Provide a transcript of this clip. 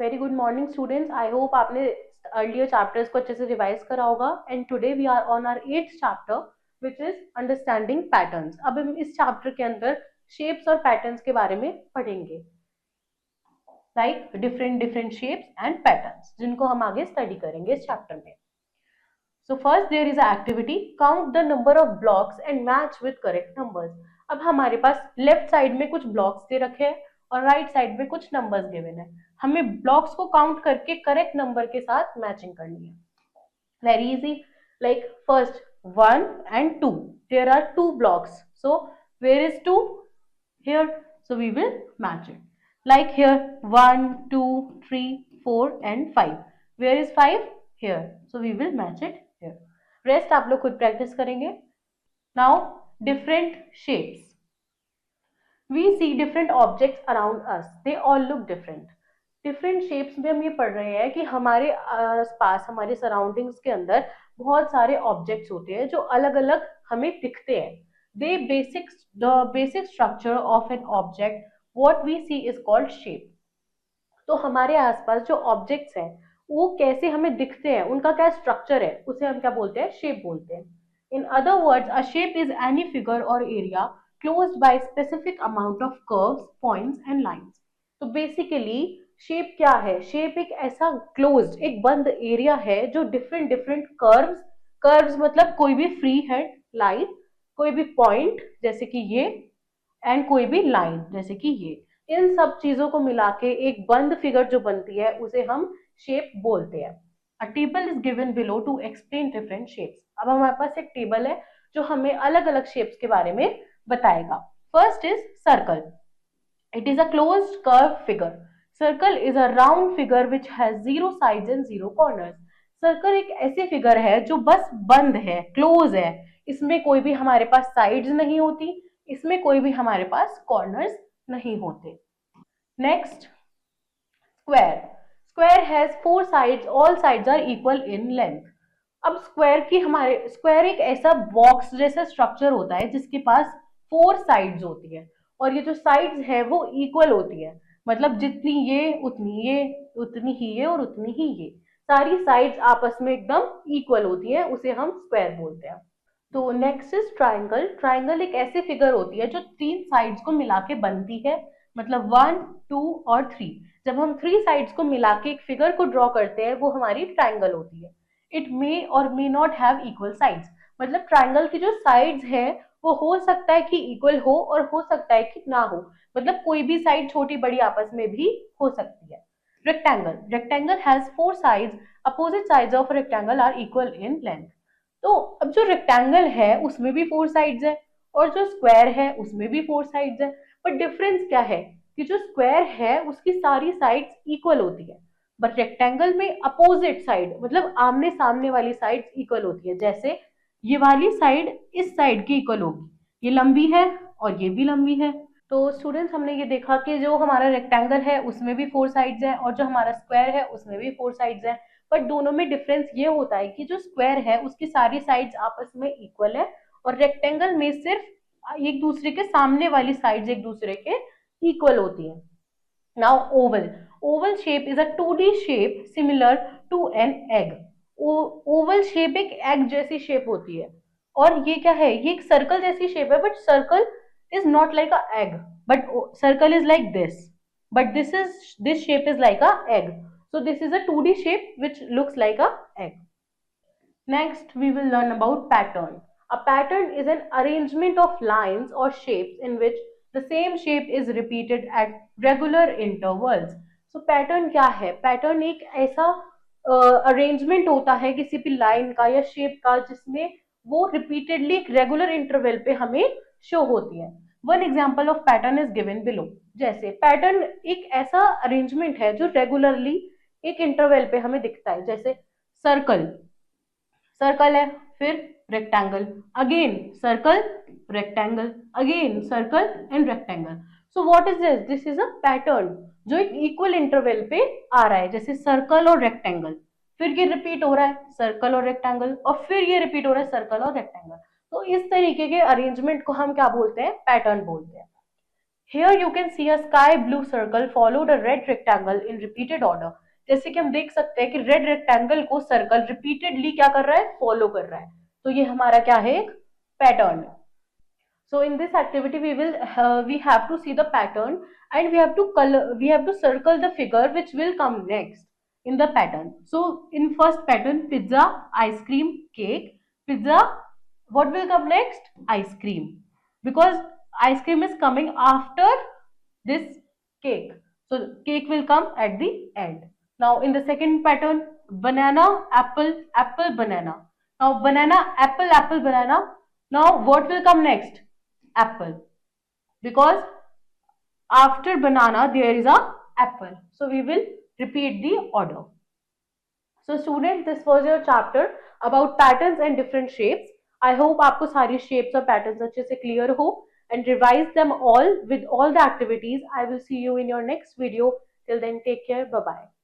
Very good morning students. I hope आपने earlier chapters को अच्छे से रिवाइज करा होगा and today we are on our 8th chapter which is understanding patterns. अब हम इस चैप्टर के अंदर शेप्स और पैटर्न्स के बारे में पढ़ेंगे, like different different shapes and patterns, जिनको हम आगे स्टडी करेंगे इस चैप्टर में। So first there is an activity, count the number of blocks and match with correct numbers। अब हमारे पास लेफ्ट साइड में कुछ ब्लॉक्स दे रखे हैं और राइट साइड में कुछ नंबर्स गिवन है। हमें ब्लॉक्स को काउंट करके करेक्ट नंबर के साथ मैचिंग करनी है। Very easy, like first 1 and 2, there are 2 blocks, so where is 2? Here, so we will match it, like here 1 2 3 4 and 5, where is 5? Here, so we will match it here। Rest आप लोग खुद practice करेंगे। Now different shapes, we see different objects around us, they all look different. Different shapes में हम ये पढ़ रहे हैं कि हमारे आसपास हमारे सराउंडिंग्स के अंदर बहुत सारे ऑब्जेक्ट्स होते हैं जो अलग अलग हमें दिखते हैं। They the basic structure of an object what we see is called shape. तो हमारे आसपास जो ऑब्जेक्ट्स हैं वो कैसे हमें दिखते हैं, उनका क्या स्ट्रक्चर है, उसे हम क्या बोलते हैं? शेप बोलते हैं। In other words, a shape is any figure or area closed by specific amount of curves, points and lines. तो बेसिकली शेप क्या है? शेप एक ऐसा क्लोज्ड, एक बंद एरिया है जो डिफरेंट डिफरेंट कर्व्स मतलब कोई भी फ्री हैंड लाइन, कोई भी पॉइंट जैसे कि ये, एंड कोई भी लाइन जैसे कि ये, इन सब चीजों को मिला के एक बंद फिगर जो बनती है उसे हम शेप बोलते हैं। A table is given below to explain different shapes. अब हमारे पास एक टेबल है जो हमें अलग अलग शेप्स के बारे में बताएगा। First is circle, it is a closed curve figure. Circle is a round figure which has 0 sides and 0 corners. Circle एक ऐसी फिगर है जो बस बंद है, क्लोज है, इसमें कोई भी हमारे पास साइड्स नहीं होती, इसमें कोई भी हमारे पास कॉर्नर्स नहीं होते। Next, square, square has 4 sides, all sides are equal in length. अब स्क्वायर एक ऐसा बॉक्स जैसा स्ट्रक्चर होता है जिसके पास 4 साइड्स होती है और ये जो साइड्स है वो इक्वल होती है, मतलब जितनी ये उतनी ये, उतनी ही ये और उतनी ही ये, सारी साइड्स आपस में एकदम इक्वल होती है, उसे हम स्क्वायर बोलते हैं। तो नेक्स्ट इज ट्राइंगल। ट्राइंगल एक ऐसी फिगर होती है जो 3 साइड्स को मिला के बनती है, मतलब 1 2 और 3। जब हम 3 साइड्स को मिला के एक फिगर को ड्रॉ करते हैं वो हमारी ट्राइंगल होती है। इट मे और may not have equal sides, मतलब ट्राइंगल की जो साइड्स है वो हो सकता है कि इक्वल हो और हो सकता है कि ना हो, मतलब कोई भी साइड छोटी बड़ी आपस में भी हो सकती है। Rectangle, rectangle has 4 sides, opposite sides of rectangle are equal in length. तो अब जो रेक्टेंगल है उसमें भी 4 साइड्स है और जो स्क्वायर है उसमें भी 4 साइड्स है, पर डिफरेंस क्या है कि जो स्क्वायर है उसकी सारी साइड्स इक्वल होती है, बट रेक्टेंगल में अपोजिट साइड मतलब आमने सामने वाली साइड्स इक्वल होती है। जैसे ये वाली साइड इस साइड की इक्वल होगी, ये लंबी है और ये भी लंबी है। तो स्टूडेंट्स हमने ये देखा कि जो हमारा रेक्टेंगल है उसमें भी 4 साइड्स है और जो हमारा स्क्वायर है उसमें भी 4 साइड्स है, पर दोनों में डिफरेंस ये होता है कि जो स्क्वायर है उसकी सारी साइड्स आपस में इक्वल है और रेक्टेंगल में सिर्फ एक दूसरे के सामने वाली साइड्स एक दूसरे के इक्वल होती है। Now oval, oval shape is a 2D shape similar to an egg. Oval shape एक एग जैसी शेप होती है और ये क्या है, ये एक सर्कल जैसी शेप है, but circle is not like a egg, but circle is like this, but this shape is like a egg, so this is a 2D shape which looks like a egg. Next we will learn about pattern. A pattern is an arrangement of lines or shapes in which the same shape is repeated at regular intervals. So pattern क्या है? pattern एक ऐसा arrangement होता है किसी भी line का या शेप का जिसमें वो रिपीटेडली एक रेगुलर इंटरवल पे हमें शो होती है। One example of pattern is given below. जैसे पैटर्न एक ऐसा अरेंजमेंट है जो रेगुलरली एक इंटरवल पे हमें दिखता है, जैसे सर्कल, सर्कल है, फिर rectangle, again circle, rectangle, again circle and rectangle. So what is this? This is a pattern जो एक इक्वल इंटरवल पे आ रहा है, जैसे सर्कल और रेक्टेंगल, फिर ये रिपीट हो रहा है सर्कल और रेक्टेंगल, और फिर ये रिपीट हो रहा है सर्कल और रेक्टेंगल। तो इस तरीके के अरेंजमेंट को हम क्या बोलते हैं? पैटर्न बोलते हैं। Here you can see a sky blue circle followed a red rectangle in repeated order. जैसे कि हम देख सकते हैं कि रेड रेक्टेंगल को सर्कल रिपीटेडली क्या कर रहा है, फॉलो कर रहा है. तो ये हमारा क्या है, एक pattern. So in this activity we have to see the pattern and we have to circle the figure which will come next in the pattern. So in first pattern, pizza, ice cream, cake. Pizza, what will come next? Ice cream, because ice cream is coming after this cake, so cake will come at the end. Now in the second pattern, banana, apple, apple, banana. Now banana, apple, apple, banana. Now what will come next? Apple, because after banana there is a apple, so we will repeat the order. So students, this was your chapter about patterns and different shapes. I hope आपको सारी shapes और patterns अच्छे से clear हो, and revise them all with all the activities. I will see you in your next video. Till then, take care. Bye bye.